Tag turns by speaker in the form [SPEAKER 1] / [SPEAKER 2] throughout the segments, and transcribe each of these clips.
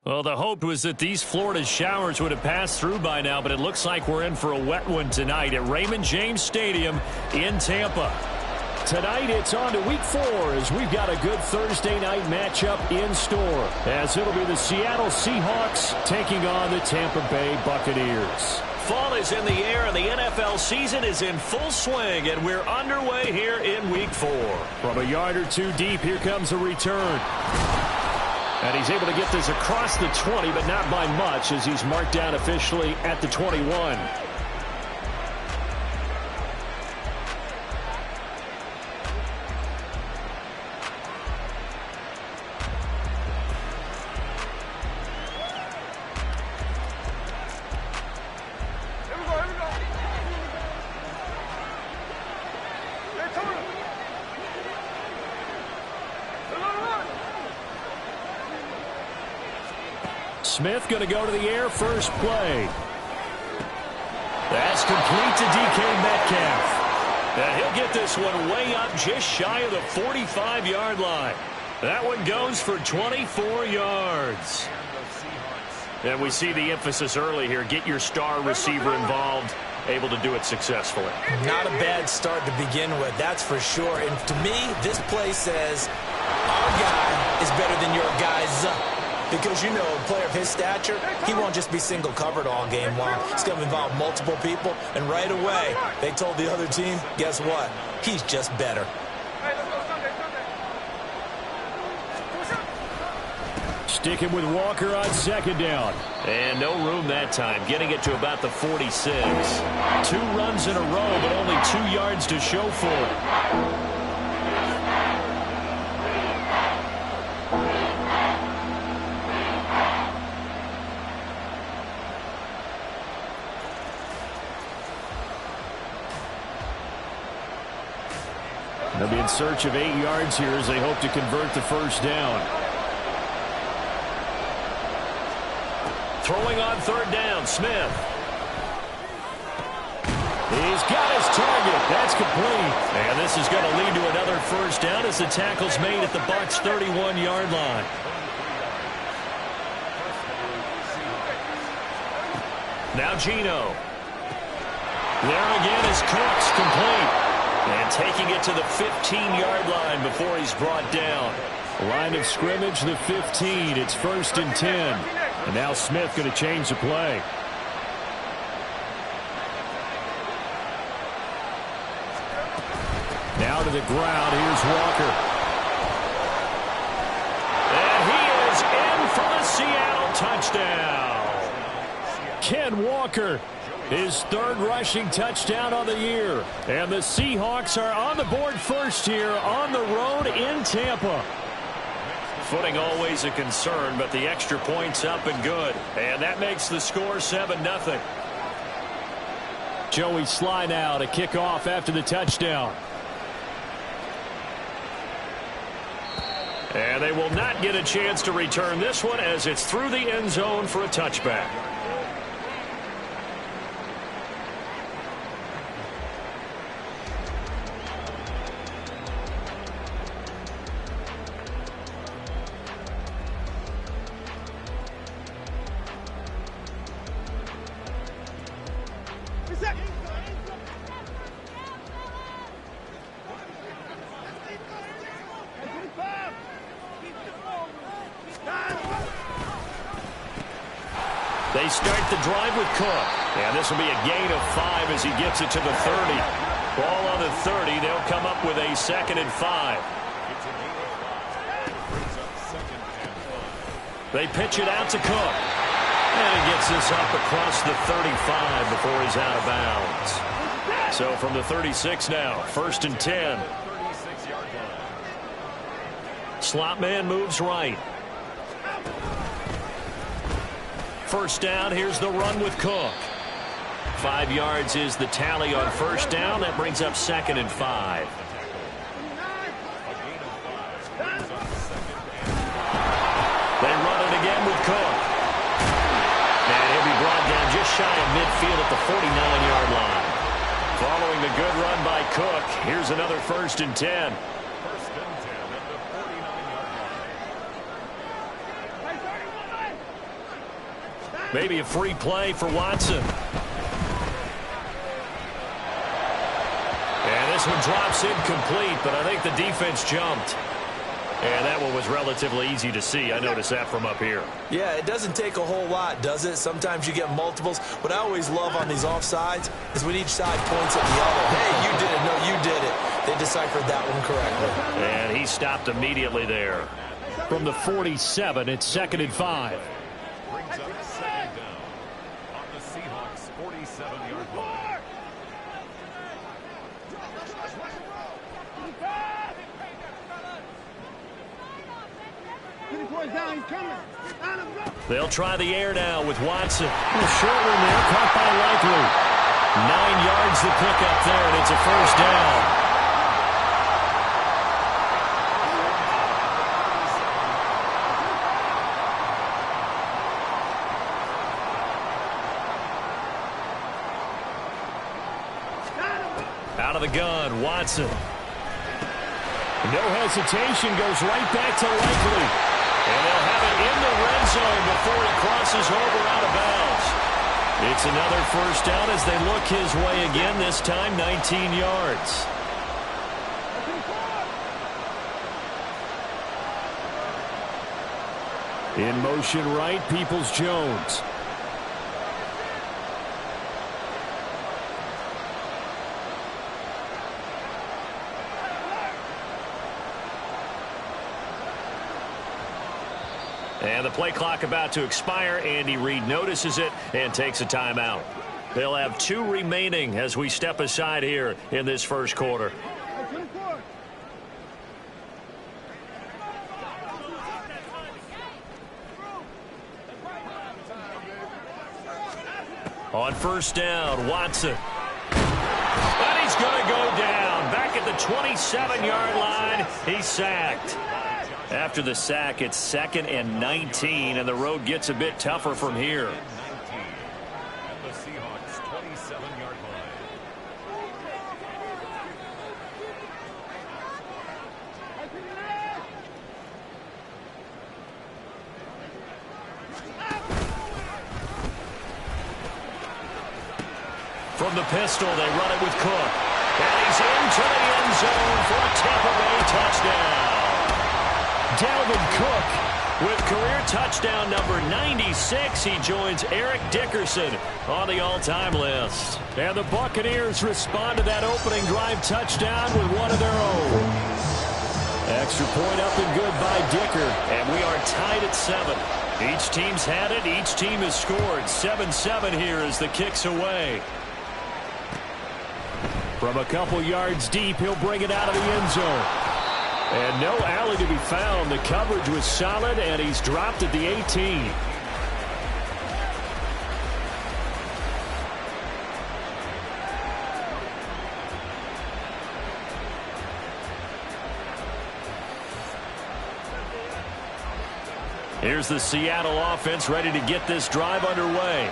[SPEAKER 1] Well, the hope was that these Florida showers would have passed through by now, but it looks like we're in for a wet one tonight at Raymond James Stadium in Tampa.
[SPEAKER 2] Tonight, it's on to Week 4 as we've got a good Thursday night matchup in store, as it'll be the Seattle Seahawks taking on the Tampa Bay Buccaneers.
[SPEAKER 3] Fall is in the air, and the NFL season is in full swing, and we're underway here in Week 4.
[SPEAKER 2] From a yard or two deep, here comes a return. And he's able to get this across the 20, but not by much, as he's marked down officially at the 21. Smith going to go to the air first play.
[SPEAKER 3] That's complete to DK Metcalf. And he'll get this one way up just shy of the 45-yard line. That one goes for 24 yards.
[SPEAKER 1] And we see the emphasis early here. Get your star receiver involved, able to do it successfully.
[SPEAKER 4] Not a bad start to begin with, that's for sure. And to me, this play says our guy is better than your guy's. Because, you know, a player of his stature, he won't just be single-covered all game long. It's going to involve multiple people, and right away, they told the other team, guess what? He's just better.
[SPEAKER 2] Sticking with Walker on second down.
[SPEAKER 1] And no room that time, getting it to about the 46. 2 runs in a row, but only 2 yards to show for it.
[SPEAKER 2] They'll be in search of 8 yards here as they hope to convert the first down.
[SPEAKER 3] Throwing on third down, Smith.
[SPEAKER 2] He's got his target. That's complete.
[SPEAKER 3] And this is going to lead to another first down as the tackle's made at the Bucs' 31-yard line. Now Geno. There again is Cooks, complete. And taking it to the 15-yard line before he's brought down.
[SPEAKER 2] Line of scrimmage, the 15. It's 1st and 10. And now Smith going to change the play. Now to the ground. Here's Walker.
[SPEAKER 3] And he is in for the Seattle touchdown.
[SPEAKER 2] Ken Walker. His 3rd rushing touchdown on the year. And the Seahawks are on the board first here on the road in Tampa.
[SPEAKER 3] Footing always a concern, but the extra point's up and good. And that makes the score 7-0.
[SPEAKER 2] Joey Sly now to kick off after the touchdown.
[SPEAKER 3] And they will not get a chance to return this one as it's through the end zone for a touchback. They start the drive with Cook. And this will be a gain of 5 as he gets it to the 30. Ball on the 30. They'll come up with a 2nd and 5. They pitch it out to Cook. And he gets this up across the 35 before he's out of bounds. So from the 36 now, 1st and 10. Slot man moves right. First down, here's the run with Cook. 5 yards is the tally on first down. That brings up 2nd and 5. They run it again with Cook. And he'll be brought down just shy of midfield at the 49-yard line. Following the good run by Cook, here's another 1st and 10.
[SPEAKER 1] Maybe a free play for Watson. And this one drops incomplete, but I think the defense jumped. And that one was relatively easy to see. I noticed that from up here.
[SPEAKER 4] Yeah, it doesn't take a whole lot, does it? Sometimes you get multiples. What I always love on these offsides is when each side points at the other. Hey, you did it. No, you did it. They deciphered that one correctly.
[SPEAKER 1] And he stopped immediately there.
[SPEAKER 2] From the 47, it's 2nd and 5.
[SPEAKER 5] Brings up 2nd down on the Seahawks' 47-yard line.
[SPEAKER 1] They'll try the air now with Watson. A short one there, caught by Likely. 9 yards to pick up there, and it's a first down. Out of the gun, Watson.
[SPEAKER 2] No hesitation, goes right back to Likely.
[SPEAKER 1] And they'll have it in the red zone before he crosses over out of bounds. It's another first down as they look his way again, this time 19 yards.
[SPEAKER 2] In motion right, Peoples-Jones.
[SPEAKER 1] And the play clock about to expire. Andy Reid notices it and takes a timeout. They'll have 2 remaining as we step aside here in this first quarter. On first down, Watson. And he's going to go down. Back at the 27-yard line, he's sacked. After the sack, it's 2nd and 19, and the road gets a bit tougher from here.
[SPEAKER 5] At the Seahawks' 27-yard line.
[SPEAKER 1] From the pistol, they run it with Cook. And he's into the end zone for a Tampa Bay touchdown. Dalvin Cook with career touchdown number 96. He joins Eric Dickerson on the all-time list.
[SPEAKER 2] And the Buccaneers respond to that opening drive touchdown with one of their own. Extra point up and good by Dicker.
[SPEAKER 1] And we are tied at 7. Each team's had it. Each team has scored. 7-7 here as the kick's away.
[SPEAKER 2] From a couple yards deep, he'll bring it out of the end zone. And no alley to be found. The coverage was solid, and he's dropped at the 18.
[SPEAKER 1] Here's the Seattle offense ready to get this drive underway.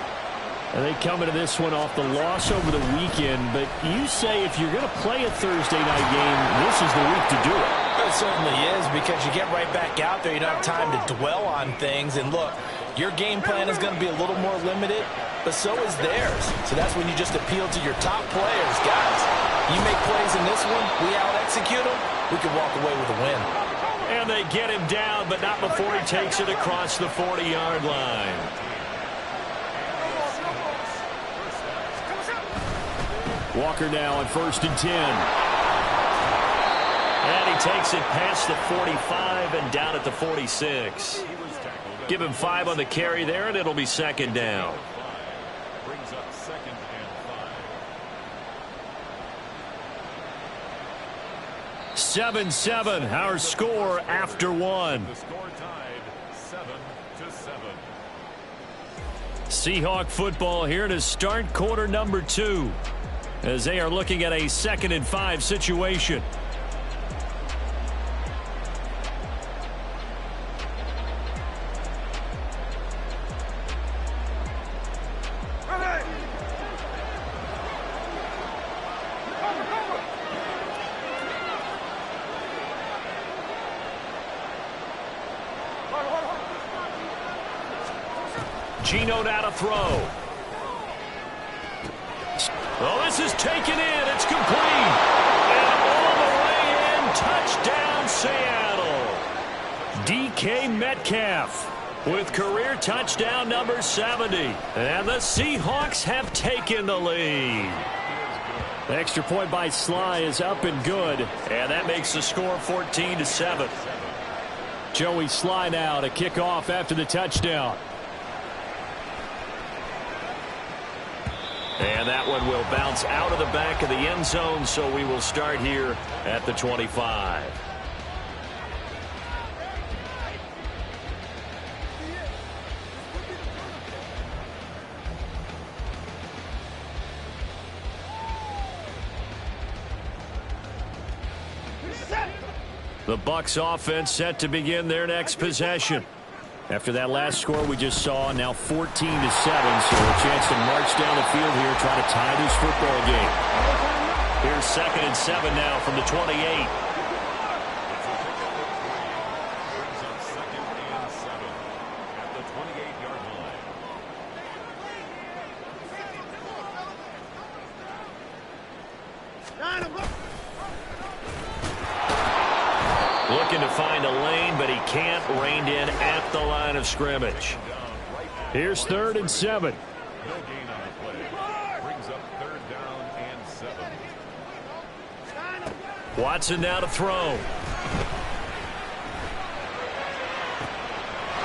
[SPEAKER 2] And they come into this one off the loss over the weekend. But you say if you're going to play a Thursday night game, this is the week to do it.
[SPEAKER 4] It certainly is, because you get right back out there. You don't have time to dwell on things. And look, your game plan is going to be a little more limited, but so is theirs. So that's when you just appeal to your top players. Guys, you make plays in this one, we out-execute them, we can walk away with a win.
[SPEAKER 1] And they get him down, but not before he takes it across the 40-yard line.
[SPEAKER 2] Walker now on 1st and 10.
[SPEAKER 1] And he takes it past the 45 and down at the 46. Give him 5 on the carry there, and it'll be 2nd down.
[SPEAKER 5] Brings up 2nd and 5.
[SPEAKER 1] 7-7, our score after 1.
[SPEAKER 5] The score tied 7-7.
[SPEAKER 1] Seahawk football here to start quarter number 2, as they are looking at a 2nd and 5 situation.
[SPEAKER 3] Geno now to throw. Oh, this is taken in. It's complete. And all the way in. Touchdown, Seattle. DK Metcalf with career touchdown number 70. And the Seahawks have taken the lead.
[SPEAKER 2] The extra point by Sly is up and good.
[SPEAKER 3] And that makes the score 14-7.
[SPEAKER 2] Joey Sly now to kick off after the touchdown.
[SPEAKER 3] And that one will bounce out of the back of the end zone, so we will start here at the 25. The Bucs offense set to begin their next possession. After that last score we just saw, now 14-7, so a chance to march down the field here, trying to tie this football game. Here's 2nd and 7 now from the 28.
[SPEAKER 5] Brings up 2nd and 7 at the 28-yard line.
[SPEAKER 3] Looking to find a lane, but he can't. Reined in at the line of scrimmage.
[SPEAKER 2] Here's 3rd and 7.
[SPEAKER 5] No gain on the play. Brings up 3rd down and 7.
[SPEAKER 3] Watson now to throw.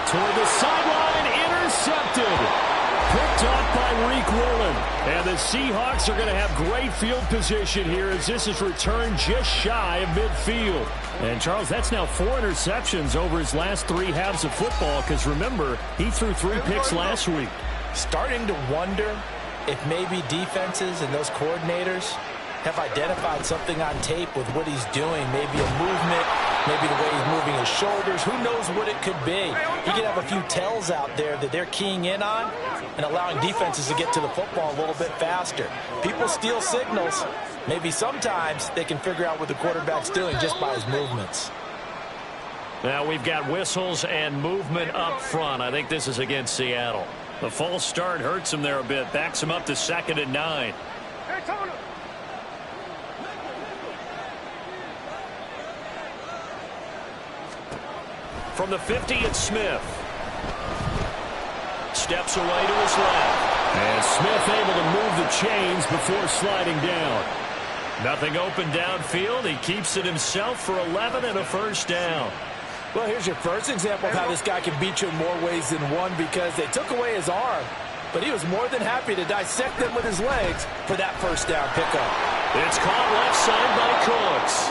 [SPEAKER 2] Toward the sideline, intercepted. Picked off by Reek Woolen. And the Seahawks are going to have great field position here as this is returned just shy of midfield. And, Charles, that's now 4 interceptions over his last 3 halves of football because, remember, he threw 3 picks last week.
[SPEAKER 4] Starting to wonder if maybe defenses and those coordinators have identified something on tape with what he's doing. Maybe a movement, maybe the way he's moving his shoulders. Who knows what it could be? He could have a few tells out there that they're keying in on and allowing defenses to get to the football a little bit faster. People steal signals. Maybe sometimes they can figure out what the quarterback's doing just by his movements.
[SPEAKER 3] Now we've got whistles and movement up front. I think this is against Seattle. The false start hurts him there a bit. Backs him up to 2nd and 9. From the 50, it's Smith. Steps away to his left.
[SPEAKER 2] And Smith able to move the chains before sliding down.
[SPEAKER 3] Nothing open downfield. He keeps it himself for 11 and a 1st down.
[SPEAKER 4] Well, here's your first example of how this guy can beat you in more ways than one, because they took away his arm, but he was more than happy to dissect them with his legs for that 1st down pickup.
[SPEAKER 3] It's caught left side by Cooks.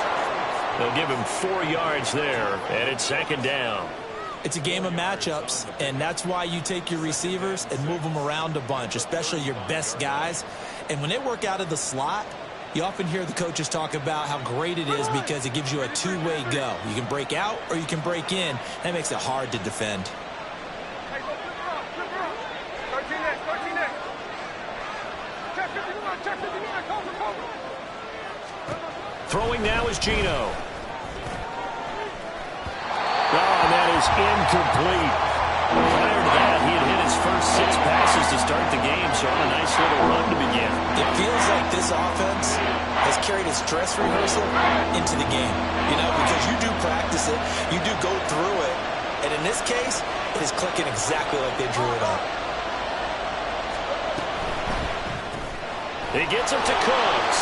[SPEAKER 3] They'll give him 4 yards there, and it's 2nd down.
[SPEAKER 4] It's a game of matchups, and that's why you take your receivers and move them around a bunch, especially your best guys. And when they work out of the slot, you often hear the coaches talk about how great it is because it gives you a two-way go. You can break out or you can break in. That makes it hard to defend.
[SPEAKER 3] Throwing now is Geno.
[SPEAKER 2] Oh, that is incomplete.
[SPEAKER 3] Prior to that, he had hit his first 6 passes to start the game, so on a nice little run to begin.
[SPEAKER 4] It feels like this offense has carried its dress rehearsal into the game, you know, because you do practice it, you do go through it, and in this case, it is clicking exactly like they drew it up.
[SPEAKER 3] He gets him to Cooks.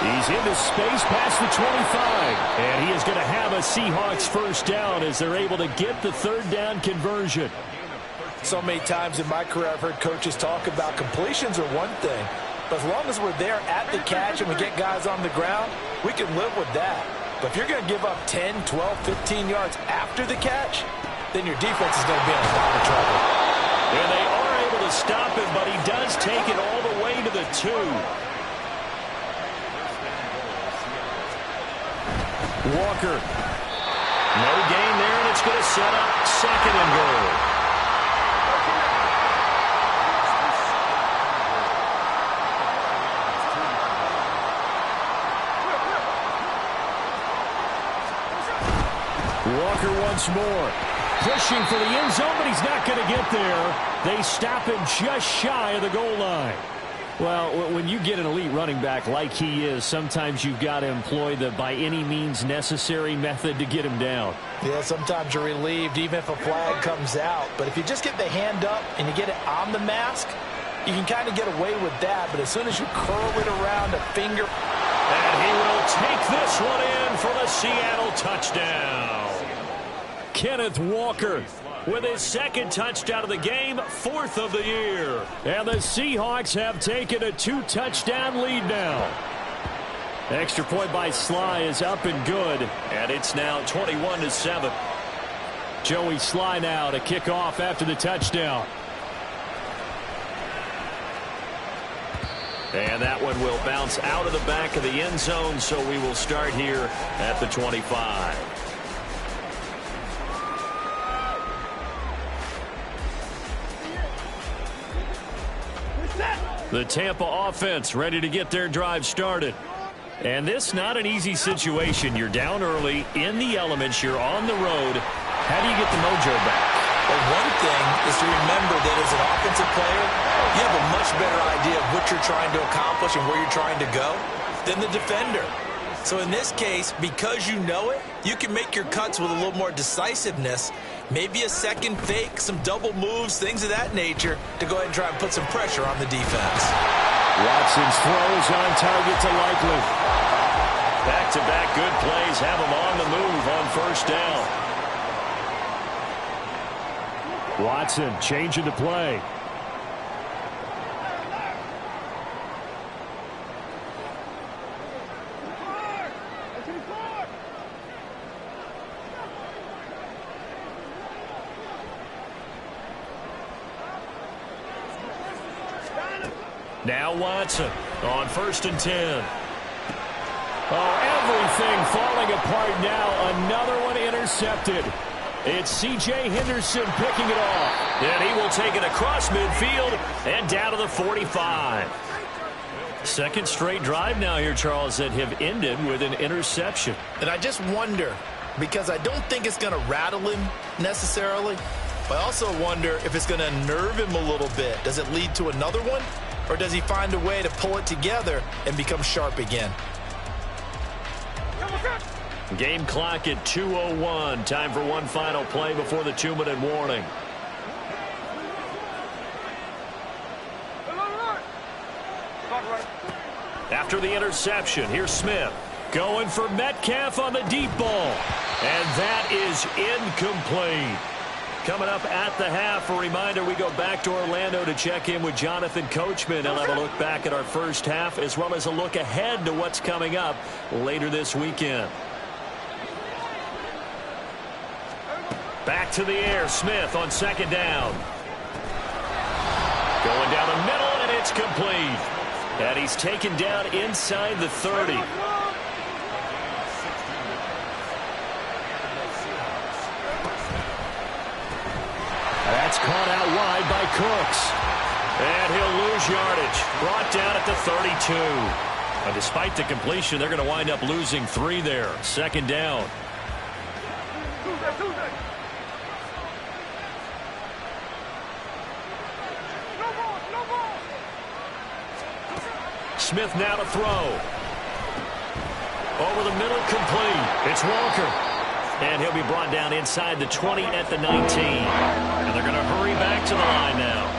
[SPEAKER 2] He's into space past the 25, and he is going to have a Seahawks 1st down as they're able to get the 3rd down conversion.
[SPEAKER 4] So many times in my career I've heard coaches talk about completions are one thing, but as long as we're there at the catch and we get guys on the ground, we can live with that. But if you're going to give up 10, 12, 15 yards after the catch, then your defense is going to be in a lot of trouble.
[SPEAKER 3] And they are able to stop him, but he does take it all the way to the 2.
[SPEAKER 2] Walker.
[SPEAKER 3] No gain there, and it's going to set up 2nd and goal.
[SPEAKER 2] Walker once more. pushing for the end zone, but he's not going to get there. They stop him just shy of the goal line. Well, when you get an elite running back like he is, sometimes you've got to employ the by any means necessary method to get him down.
[SPEAKER 4] Yeah, sometimes you're relieved even if a flag comes out. But if you just get the hand up and you get it on the mask, you can kind of get away with that. But as soon as you curl it around a finger.
[SPEAKER 1] And he will take this one in for the Seattle touchdown.
[SPEAKER 2] Kenneth Walker with his second touchdown of the game, 4th of the year. And the Seahawks have taken a 2-touchdown lead now. Extra point by Sly is up and good.
[SPEAKER 1] And it's now 21-7.
[SPEAKER 2] Joey Sly now to kick off after the touchdown.
[SPEAKER 1] And that one will bounce out of the back of the end zone, so we will start here at the 25.
[SPEAKER 2] The Tampa offense ready to get their drive started. And this not an easy situation. You're down early, in the elements, you're on the road. How do you get the mojo back?
[SPEAKER 4] Well, one thing is to remember that as an offensive player, you have a much better idea of what you're trying to accomplish and where you're trying to go than the defender. So in this case, because you know it, you can make your cuts with a little more decisiveness. Maybe a second fake, some double moves, things of that nature to go ahead and try and put some pressure on the defense.
[SPEAKER 2] Watson's throws on target to Likely.
[SPEAKER 1] Back-to-back good plays have him on the move on first down.
[SPEAKER 2] Watson changing the play.
[SPEAKER 1] Now Watson on 1st and 10.
[SPEAKER 2] Oh, everything falling apart now. Another one intercepted. It's C.J. Henderson picking it off.
[SPEAKER 1] And he will take it across midfield and down to the 45. Second straight drive now here, Charles, that have ended with an interception.
[SPEAKER 4] And I just wonder, because I don't think it's going to rattle him necessarily, but I also wonder if it's going to unnerve him a little bit. Does it lead to another one? Or does he find a way to pull it together and become sharp again?
[SPEAKER 1] Game clock at 2:01. Time for one final play before the 2-minute warning. After the interception, here's Smith. Going for Metcalf on the deep ball. And that is incomplete. Coming up at the half, a reminder, we go back to Orlando to check in with Jonathan Coachman. He'll have a look back at our first half as well as a look ahead to what's coming up later this weekend. Back to the air, Smith on 2nd down. Going down the middle, and it's complete. And he's taken down inside the 30.
[SPEAKER 2] That's caught out wide by Cooks.
[SPEAKER 1] And he'll lose yardage. Brought down at the 32. And despite the completion, they're going to wind up losing 3 there. 2nd down. Smith now to throw. Over the middle, complete. It's Walker. And he'll be brought down inside the 20 at the 19. And they're going to hurry back to the line now.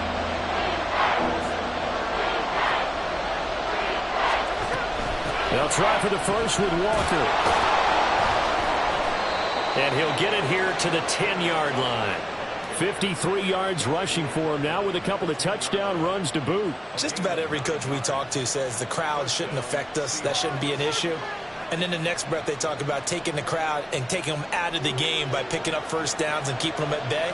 [SPEAKER 2] They'll try for the first with Walker.
[SPEAKER 1] And he'll get it here to the 10-yard line.
[SPEAKER 2] 53 yards rushing for him now with a couple of touchdown runs to boot.
[SPEAKER 4] Just about every coach we talk to says the crowd shouldn't affect us. That shouldn't be an issue. And then the next breath they talk about taking the crowd and taking them out of the game by picking up first downs and keeping them at bay.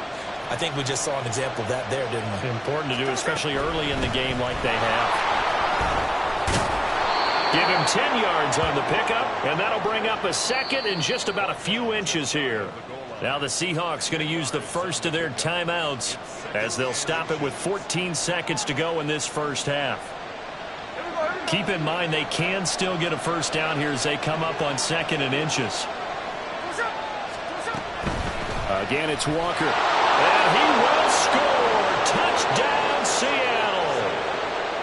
[SPEAKER 4] I think we just saw an example of that there, didn't we?
[SPEAKER 1] Important to do, especially early in the game like they have. Give him 10 yards on the pickup, and that'll bring up a 2nd and just about a few inches here. Now the Seahawks going to use the first of their timeouts as they'll stop it with 14 seconds to go in this first half. Keep in mind they can still get a first down here as they come up on 2nd and inches.
[SPEAKER 2] Again, it's Walker.
[SPEAKER 1] And he will score. Touchdown, Seattle.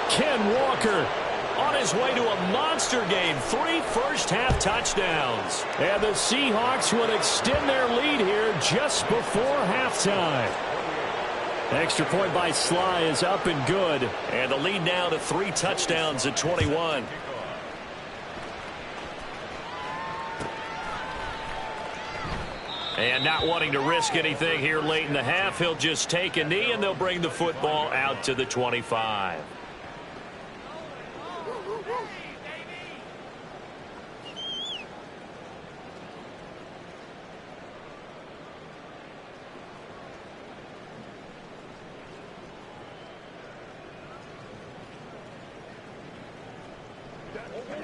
[SPEAKER 2] Ken Walker
[SPEAKER 1] on his way to a monster game. 3 first-half touchdowns.
[SPEAKER 2] And the Seahawks will extend their lead here just before halftime. Extra point by Sly is up and good.
[SPEAKER 1] And the lead now to 3 touchdowns at 21. And not wanting to risk anything here late in the half, he'll just take a knee and they'll bring the football out to the 25.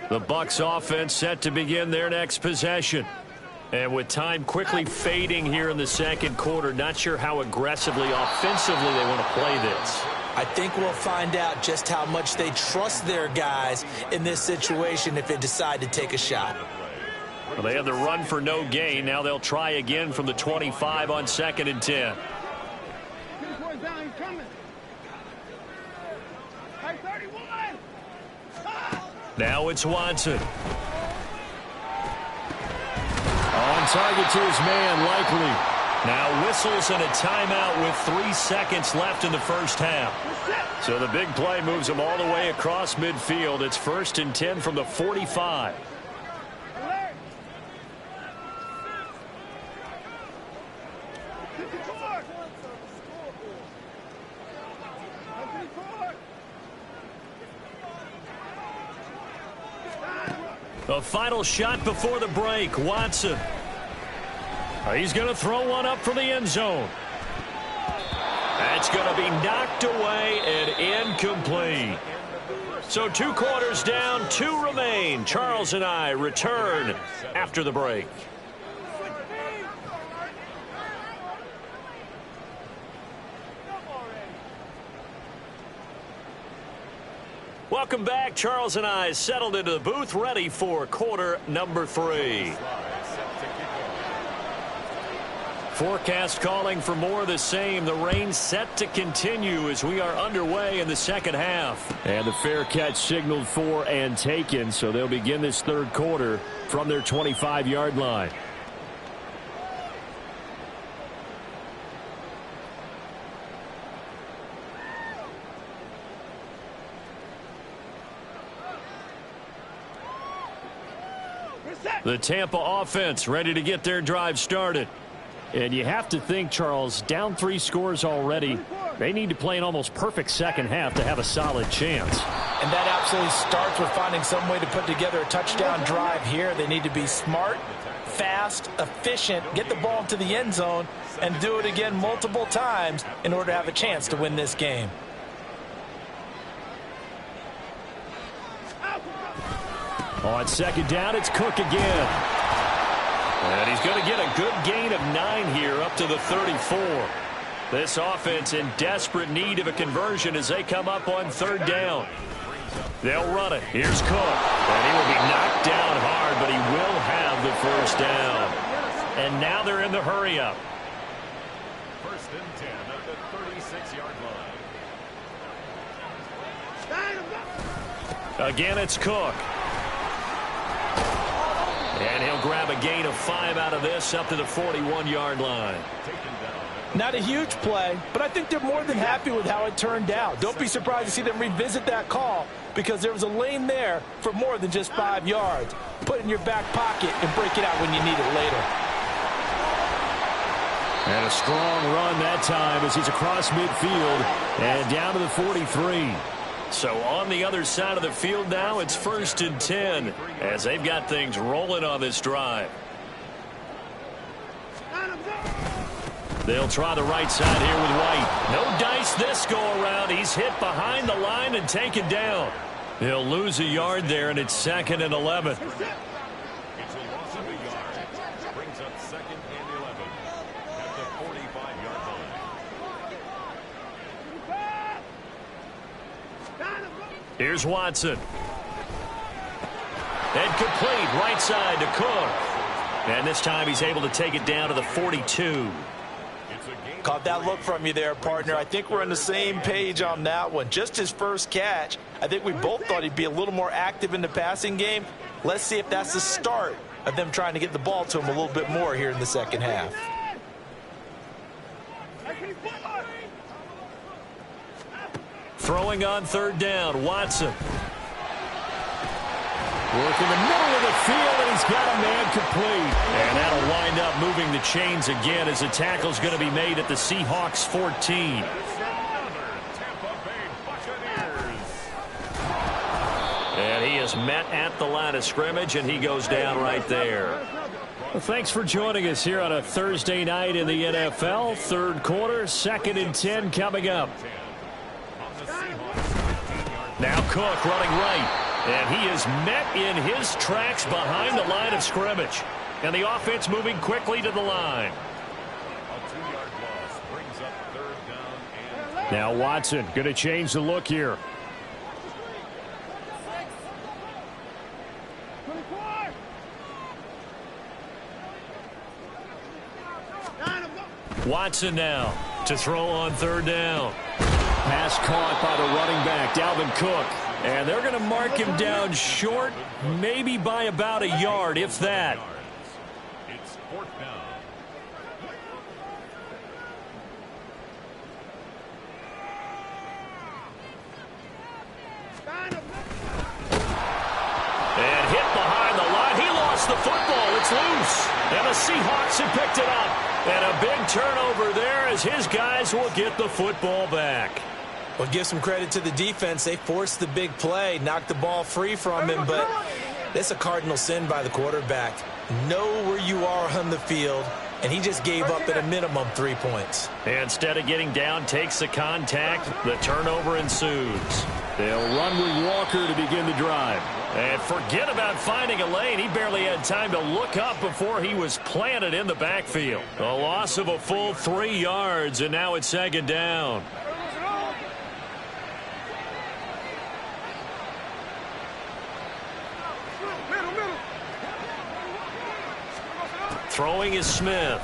[SPEAKER 1] The Bucs offense set to begin their next possession. And with time quickly fading here in the second quarter, not sure how aggressively, offensively they want to play this.
[SPEAKER 4] I think we'll find out just how much they trust their guys in this situation if they decide to take a shot.
[SPEAKER 1] Well, they had the run for no gain. Now they'll try again from the 25 on 2nd and 10. Now it's Watson.
[SPEAKER 2] On target to his man, Likely.
[SPEAKER 1] Now whistles and a timeout with 3 seconds left in the first half.
[SPEAKER 2] So the big play moves them all the way across midfield. It's 1st and 10 from the 45.
[SPEAKER 1] The final shot before the break. Watson. He's going to throw one up for the end zone. That's going to be knocked away and incomplete. So 2 quarters down, 2 remain. Charles and I return after the break. Welcome back. Charles and I settled into the booth, ready for quarter number 3. Forecast calling for more of the same. The rain set to continue as we are underway in the second half.
[SPEAKER 2] And the fair catch signaled for and taken, so they'll begin this third quarter from their 25-yard line.
[SPEAKER 1] The Tampa offense ready to get their drive started.
[SPEAKER 2] And you have to think, Charles, down 3 scores already. They need to play an almost perfect second half to have a solid chance.
[SPEAKER 4] And that absolutely starts with finding some way to put together a touchdown drive here. They need to be smart, fast, efficient, get the ball into the end zone, and do it again multiple times in order to have a chance to win this game.
[SPEAKER 2] On 2nd down, it's Cook again.
[SPEAKER 1] And he's going to get a good gain of 9 here up to the 34. This offense in desperate need of a conversion as they come up on 3rd down. They'll run it. Here's Cook. And he will be knocked down hard, but he will have the first down. And now they're in the hurry-up.
[SPEAKER 5] 1st and 10 at the 36-yard line.
[SPEAKER 1] Again, it's Cook. And he'll grab a gain of 5 out of this up to the 41-yard line.
[SPEAKER 4] Not a huge play, but I think they're more than happy with how it turned out. Don't be surprised to see them revisit that call because there was a lane there for more than just 5 yards. Put it in your back pocket and break it out when you need it later.
[SPEAKER 2] And a strong run that time as he's across midfield and down to the 43.
[SPEAKER 1] So on the other side of the field now, it's 1st and 10 as they've got things rolling on this drive. They'll try the right side here with White. No dice this go-around. He's hit behind the line and taken down. He'll lose a yard there, and it's 2nd and 11.
[SPEAKER 5] It's a loss of a yard. Brings up 2nd and 11 at the 45-yard line.
[SPEAKER 1] Here's Watson. And complete right side to Cook. And this time he's able to take it down to the 42.
[SPEAKER 4] Caught that look from you there, partner. I think we're on the same page on that one. Just his first catch. I think we both thought he'd be a little more active in the passing game. Let's see if that's the start of them trying to get the ball to him a little bit more here in the second half.
[SPEAKER 3] Throwing on third down, Watson.
[SPEAKER 2] Work in the middle of the field, and he's got a man complete.
[SPEAKER 3] And that'll wind up moving the chains again as the tackle's going to be made at the Seahawks 14. And he is met at the line of scrimmage, and he goes down right there.
[SPEAKER 2] Well, thanks for joining us here on a Thursday night in the NFL. Third quarter, 2nd and 10 coming up.
[SPEAKER 3] Now Cook running right. And he is met in his tracks behind the line of scrimmage. And the offense moving quickly to the line.
[SPEAKER 2] Now Watson going to change the look here.
[SPEAKER 3] Watson now to throw on third down.
[SPEAKER 2] Pass caught by the running back, Dalvin Cook. And they're going to mark him down short, maybe by about a yard, if that.
[SPEAKER 5] It's fourth down.
[SPEAKER 3] And hit behind the line. He lost the football. It's loose. And the Seahawks have picked it up. And a big turnover there as his guys will get the football back.
[SPEAKER 4] Well, give some credit to the defense. They forced the big play, knocked the ball free from him, but that's a cardinal sin by the quarterback. Know where you are on the field, and he just gave up at a minimum 3 points.
[SPEAKER 3] Instead of getting down, takes the contact. The turnover ensues.
[SPEAKER 2] They'll run with Walker to begin the drive.
[SPEAKER 3] And forget about finding a lane. He barely had time to look up before he was planted in the backfield. A loss of a full 3 yards, and now it's 2nd down. Throwing is Smith.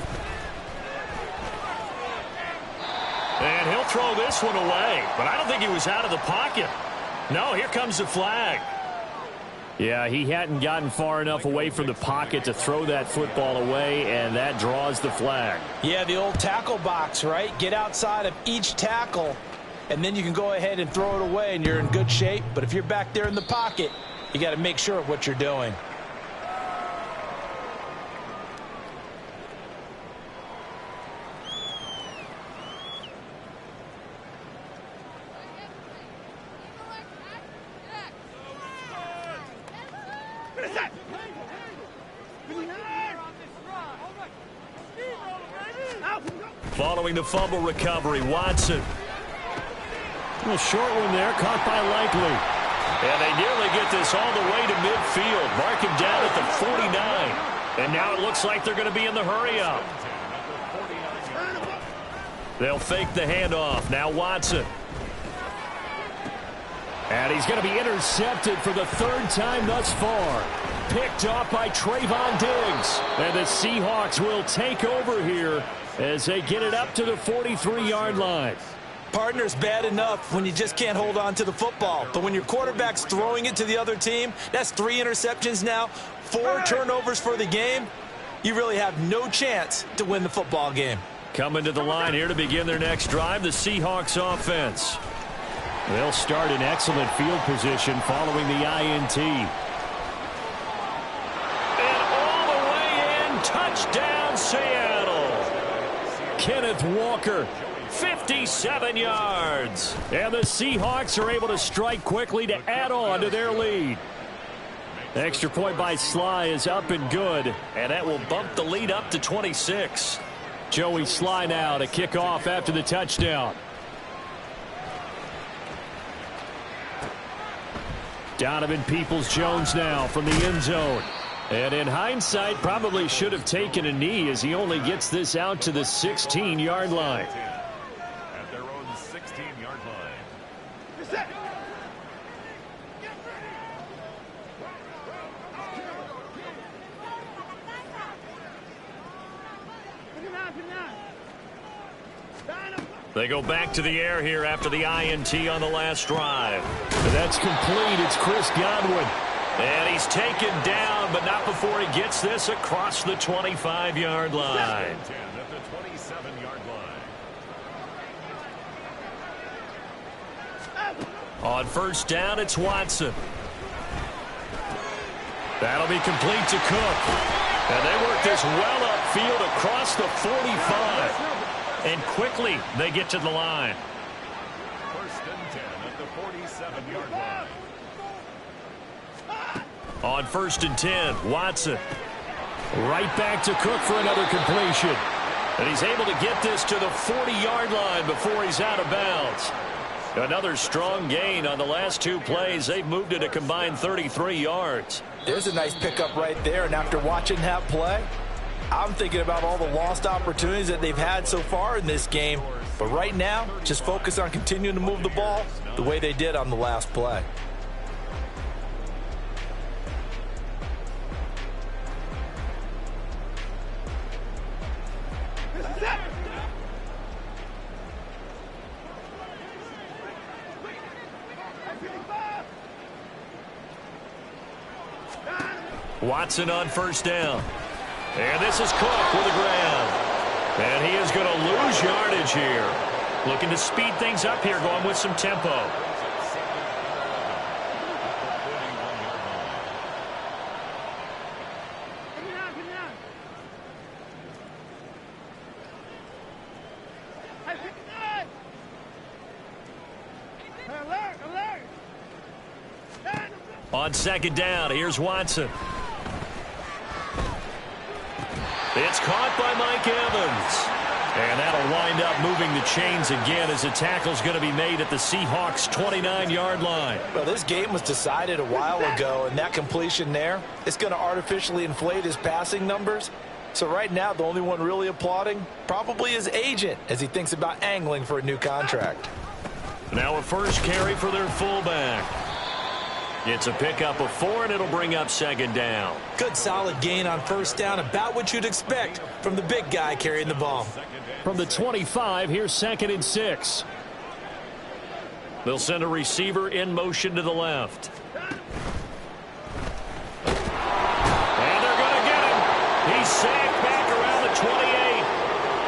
[SPEAKER 3] And he'll throw this one away. But I don't think he was out of the pocket. No, here comes the flag.
[SPEAKER 2] Yeah, he hadn't gotten far enough away from the pocket to throw that football away, and that draws the flag.
[SPEAKER 4] Yeah, the old tackle box, right? Get outside of each tackle, and then you can go ahead and throw it away, and you're in good shape. But if you're back there in the pocket, you got to make sure of what you're doing.
[SPEAKER 3] Following the fumble recovery, Watson.
[SPEAKER 2] A short one there, caught by Likely.
[SPEAKER 3] And they nearly get this all the way to midfield. Mark him down at the 49. And now it looks like they're going to be in the hurry-up. They'll fake the handoff. Now Watson.
[SPEAKER 2] And he's going to be intercepted for the 3rd time thus far. Picked off by Trayvon Diggs. And the Seahawks will take over here as they get it up to the 43-yard line.
[SPEAKER 4] Partner's bad enough when you just can't hold on to the football. But when your quarterback's throwing it to the other team, that's 3 interceptions now, 4 turnovers for the game. You really have no chance to win the football game.
[SPEAKER 3] Coming to the line here to begin their next drive, the Seahawks offense.
[SPEAKER 2] They'll start in excellent field position following the INT.
[SPEAKER 3] And all the way in, touchdown Seattle.
[SPEAKER 2] Kenneth Walker,
[SPEAKER 3] 57 yards.
[SPEAKER 2] and the Seahawks are able to strike quickly to add on to their lead. Extra point by Sly is up and good,
[SPEAKER 3] And that will bump the lead up to 26.
[SPEAKER 2] Joey Sly now to kick off after the touchdown. Donovan Peoples-Jones now from the end zone. And in hindsight, probably should have taken a knee as he only gets this out to the 16-yard line.
[SPEAKER 5] At their own 16-yard line.
[SPEAKER 3] They go back to the air here after the INT on the last drive.
[SPEAKER 2] That's complete. It's Chris Godwin.
[SPEAKER 3] And he's taken down, but not before he gets this across the 25-yard line.
[SPEAKER 5] At the 27-yard line.
[SPEAKER 3] On first down, it's Watson. That'll be complete to Cook. And they work this well upfield across the 45. And quickly, they get to the line.
[SPEAKER 5] First and 10 at the 47-yard line.
[SPEAKER 3] On first and 10, Watson.
[SPEAKER 2] Right back to Cook for another completion.
[SPEAKER 3] And he's able to get this to the 40-yard line before he's out of bounds. Another strong gain on the last two plays. They've moved it a combined 33 yards.
[SPEAKER 4] There's a nice pickup right there, and after watching that play, I'm thinking about all the lost opportunities that they've had so far in this game. But right now, just focus on continuing to move the ball the way they did on the last play.
[SPEAKER 3] Watson on first down. And this is Cook with the ground. And he is going to lose yardage here. Looking to speed things up here, going with some tempo. On second down, here's Watson. It's caught by Mike Evans. And that'll wind up moving the chains again as the tackle's going to be made at the Seahawks' 29-yard line.
[SPEAKER 4] Well, this game was decided a while ago, and that completion there, it's going to artificially inflate his passing numbers. So right now, the only one really applauding probably his agent as he thinks about angling for a new contract.
[SPEAKER 3] Now a first carry for their fullback. It's a pickup of 4, and it'll bring up second down.
[SPEAKER 4] Good solid gain on first down, about what you'd expect from the big guy carrying the ball.
[SPEAKER 2] From the 25, here's second and 6.
[SPEAKER 3] They'll send a receiver in motion to the left. And they're going to get him. He's sacked back around the 28.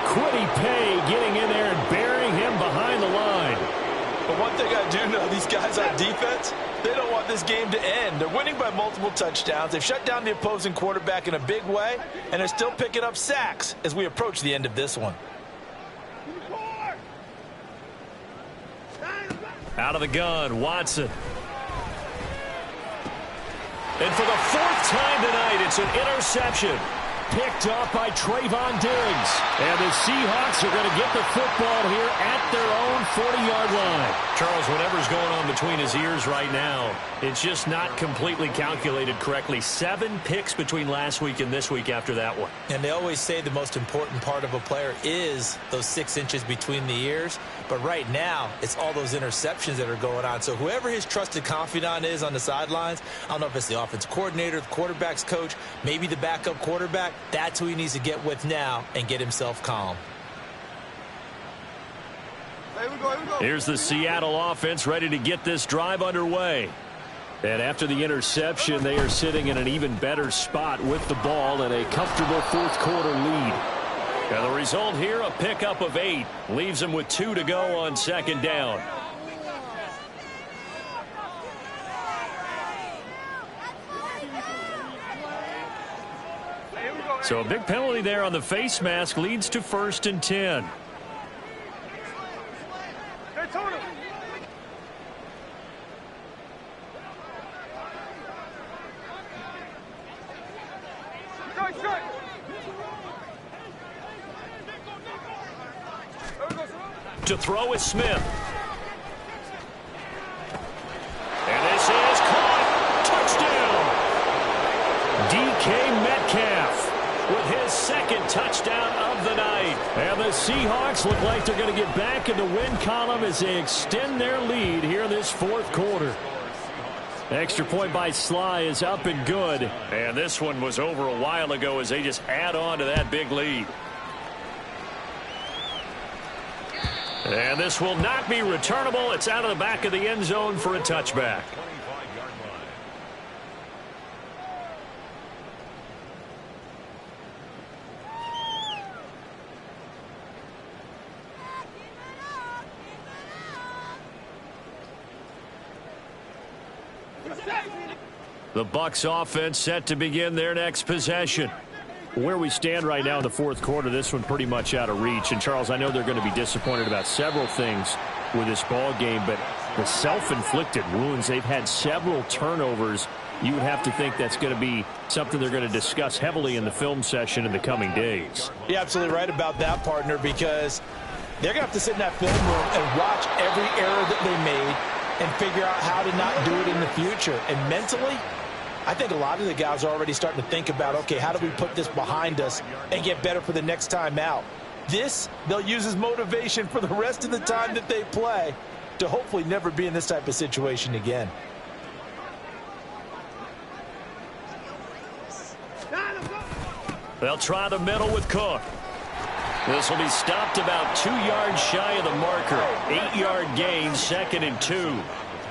[SPEAKER 2] Quiddy Pay getting in there and burying him behind the line.
[SPEAKER 4] But one thing I do know, these guys on defense, they don't want this game to end. They're winning by multiple touchdowns. They've shut down the opposing quarterback in a big way, and they're still picking up sacks as we approach the end of this one.
[SPEAKER 3] Out of the gun, Watson. And for the 4th time tonight, it's an interception.
[SPEAKER 2] Picked off by Trayvon Diggs. And the Seahawks are going to get the football here at their own 40-yard line.
[SPEAKER 3] Charles, whatever's going on between his ears right now, it's just not completely calculated correctly. 7 picks between last week and this week after that one.
[SPEAKER 4] And they always say the most important part of a player is those 6 inches between the ears. But right now, it's all those interceptions that are going on. So whoever his trusted confidant is on the sidelines, I don't know if it's the offensive coordinator, the quarterback's coach, maybe the backup quarterback, that's who he needs to get with now and get himself calm.
[SPEAKER 3] Here's the Seattle offense ready to get this drive underway.
[SPEAKER 2] And after the interception, they are sitting in an even better spot with the ball and a comfortable fourth-quarter lead.
[SPEAKER 3] And the result here, a pickup of 8. Leaves them with 2 to go on second down. So a big penalty there on the face mask leads to 1st and 10. To throw is Smith. And this is caught. Touchdown. DK Metcalf with his 2nd touchdown of the night.
[SPEAKER 2] And the Seahawks look like they're going to get back in the win column as they extend their lead here in this 4th quarter. Extra point by Sly is up and good.
[SPEAKER 3] And this one was over a while ago as they just add on to that big lead.
[SPEAKER 1] And this will not be returnable. It's out of the back of the end zone for a touchback.
[SPEAKER 5] 25-yard line.
[SPEAKER 1] The Bucs offense set to begin their next possession.
[SPEAKER 2] Where we stand right now in the fourth quarter, this one pretty much out of reach. And, Charles, I know they're going to be disappointed about several things with this ball game, but the self-inflicted wounds, they've had several turnovers. You would have to think that's going to be something they're going to discuss heavily in the film session in the coming days.
[SPEAKER 4] You're absolutely right about that, partner, because they're going to have to sit in that film room and watch every error that they made and figure out how to not do it in the future. And mentally, I think a lot of the guys are already starting to think about, okay, how do we put this behind us and get better for the next time out? This, they'll use as motivation for the rest of the time that they play to hopefully never be in this type of situation again.
[SPEAKER 1] They'll try the middle with Cook. This will be stopped about 2 yards shy of the marker. 8-yard gain, 2nd and 2.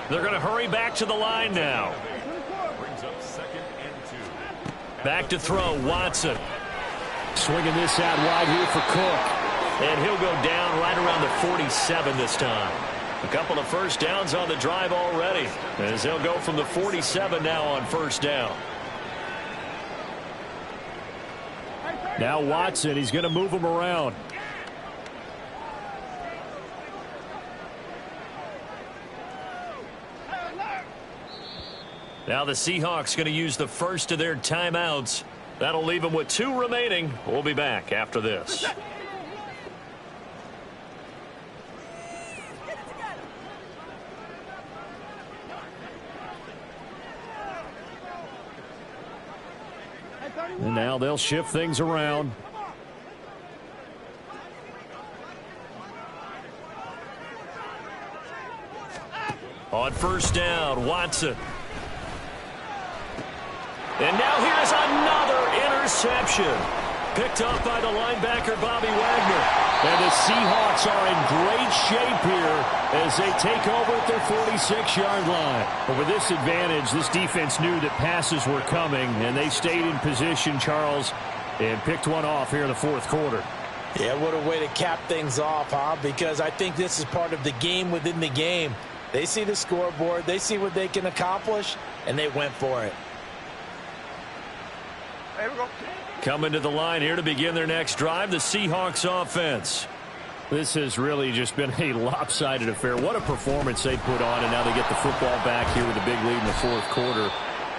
[SPEAKER 1] They're going to hurry back to the line now.
[SPEAKER 5] Brings up 2nd and 2.
[SPEAKER 1] Back to throw, Watson.
[SPEAKER 2] Swinging this out wide here for Cook.
[SPEAKER 1] And he'll go down right around the 47 this time. A couple of first downs on the drive already, as they'll go from the 47 now on first down.
[SPEAKER 2] Now Watson, he's going to move him around.
[SPEAKER 1] Now the Seahawks going to use the first of their timeouts. That'll leave them with 2 remaining. We'll be back after this.
[SPEAKER 2] And now they'll shift things around.
[SPEAKER 1] On first down, Watson. And now here's another interception. Picked up by the linebacker, Bobby Wagner.
[SPEAKER 2] And the Seahawks are in great shape here as they take over at their 46-yard line. But with this advantage, this defense knew that passes were coming, and they stayed in position, Charles, and picked one off here in the fourth quarter.
[SPEAKER 4] Yeah, what a way to cap things off, huh? Because I think this is part of the game within the game. They see the scoreboard, they see what they can accomplish, and they went for it.
[SPEAKER 3] Here we go.
[SPEAKER 1] Coming to the line here to begin their next drive, the Seahawks offense.
[SPEAKER 2] This has really just been a lopsided affair. What a performance they put on, and now they get the football back here with a big lead in the fourth quarter.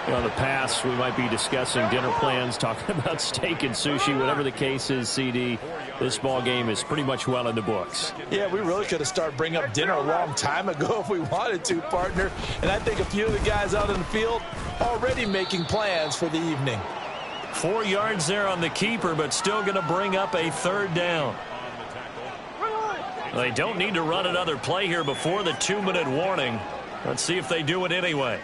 [SPEAKER 2] You know, in the past, we might be discussing dinner plans, talking about steak and sushi, whatever the case is, CD. This ball game is pretty much well in the books.
[SPEAKER 4] Yeah, we really could have started bringing up dinner a long time ago if we wanted to, partner. And I think a few of the guys out in the field already making plans for the evening.
[SPEAKER 1] 4 yards there on the keeper, but still going to bring up a third down. They don't need to run another play here before the 2-minute warning. Let's see if they do it anyway.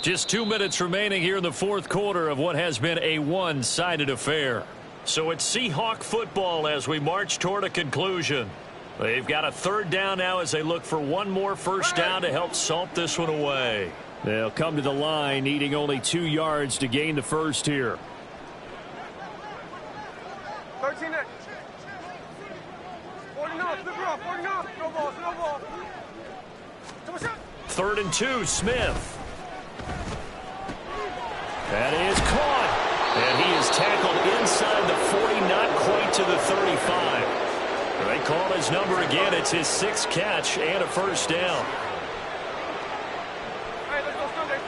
[SPEAKER 1] Just 2 minutes remaining here in the fourth quarter of what has been a one-sided affair. So it's Seahawk football as we march toward a conclusion. They've got a third down now as they look for one more first down to help salt this one away.
[SPEAKER 2] They'll come to the line needing only 2 yards to gain the first here.
[SPEAKER 3] 13 it. 49, flip it off, 49. No ball, no ball.
[SPEAKER 1] Third and 2, Smith. That is caught. And he is tackled inside the 40, not quite to the 35. They call his number again. It's his 6th catch and a first down.
[SPEAKER 3] Hey, let's go Sunday.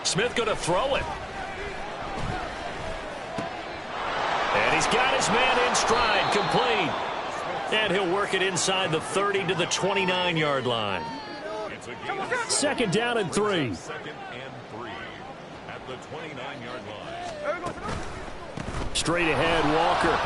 [SPEAKER 1] Smith going to throw it. And he's got his man in stride, complete. And he'll work it inside the 30 to the 29-yard line.
[SPEAKER 2] Second down and 3.
[SPEAKER 5] 2nd and 3 at the 29-yard line.
[SPEAKER 2] Straight ahead, Walker.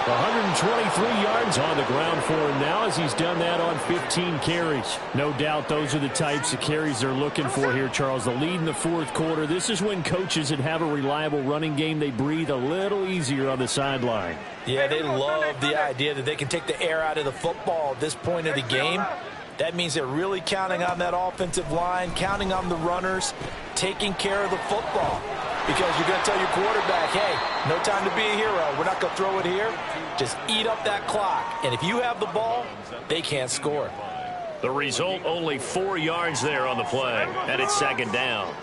[SPEAKER 2] 123 yards on the ground for him now as he's done that on 15 carries. No doubt those are the types of carries they're looking for here, Charles. The lead in the fourth quarter. This is when coaches that have a reliable running game, they breathe a little easier on the sideline.
[SPEAKER 4] Yeah, they love the idea that they can take the air out of the football at this point of the game. That means they're really counting on that offensive line, counting on the runners, taking care of the football. Because you're going to tell your quarterback, hey, no time to be a hero. We're not going to throw it here. Just eat up that clock. And if you have the ball, they can't score.
[SPEAKER 3] The result, only 4 yards there on the play. And it's second down.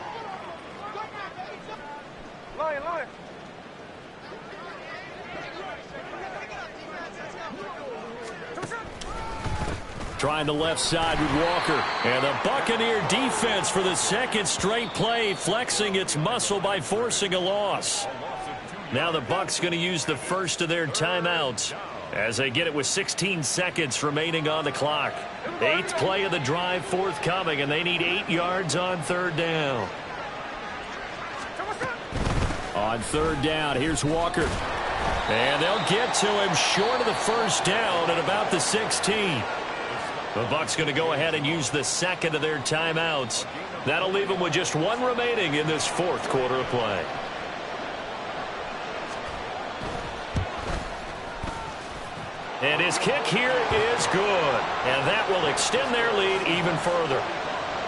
[SPEAKER 2] Trying the left side with Walker. And the Buccaneer defense for the second straight play, flexing its muscle by forcing a loss. Now the Bucs going to use the first of their timeouts as they get it with 16 seconds remaining on the clock. 8th play of the drive forthcoming, and they need 8 yards on third down. On third down, here's Walker. And they'll get to him short of the first down at about the 16. The Bucs going to go ahead and use the second of their timeouts. That'll leave them with just 1 remaining in this fourth quarter of play. And his kick here is good. And that will extend their lead even further.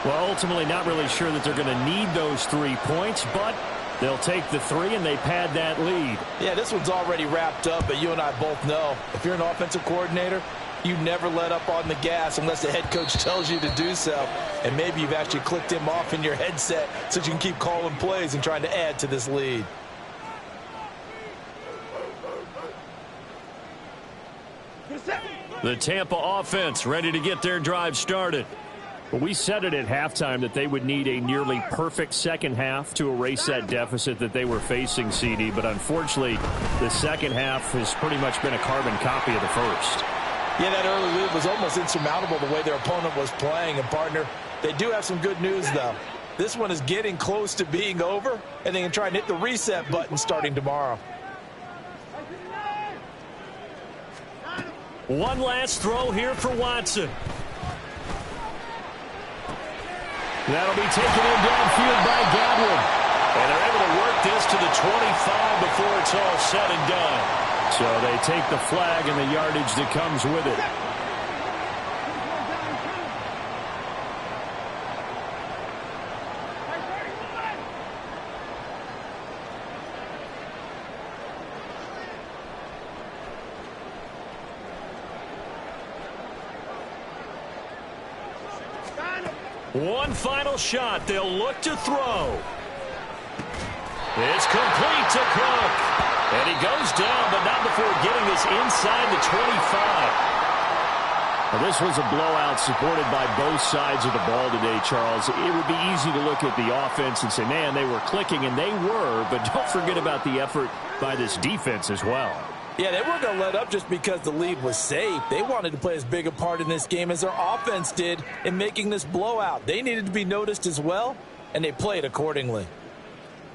[SPEAKER 2] Well, ultimately not really sure that they're going to need those 3 points, but they'll take the 3 and they pad that lead.
[SPEAKER 4] Yeah, this one's already wrapped up, but you and I both know if you're an offensive coordinator, you never let up on the gas unless the head coach tells you to do so. And maybe you've actually clicked him off in your headset so you can keep calling plays and trying to add to this lead.
[SPEAKER 2] The Tampa offense ready to get their drive started. Well, we said it at halftime that they would need a nearly perfect second half to erase that deficit that they were facing, CD. But unfortunately, the second half has pretty much been a carbon copy of the first.
[SPEAKER 4] Yeah, that early lead was almost insurmountable the way their opponent was playing. And, partner, they do have some good news, though. This one is getting close to being over, and they can try and hit the reset button starting tomorrow.
[SPEAKER 2] One last throw here for Watson. That'll be taken in downfield by Godwin.
[SPEAKER 3] And they're able to work this to the 25 before it's all said and done.
[SPEAKER 2] So they take the flag and the yardage that comes with it.
[SPEAKER 3] One final shot. They'll look to throw. It's complete to Cook. And he goes down, but not before getting this inside the 25.
[SPEAKER 2] Well, this was a blowout supported by both sides of the ball today, Charles. It would be easy to look at the offense and say, man, they were clicking, and they were, but don't forget about the effort by this defense as well.
[SPEAKER 4] Yeah, they weren't going to let up just because the lead was safe. They wanted to play as big a part in this game as their offense did in making this blowout. They needed to be noticed as well, and they played accordingly.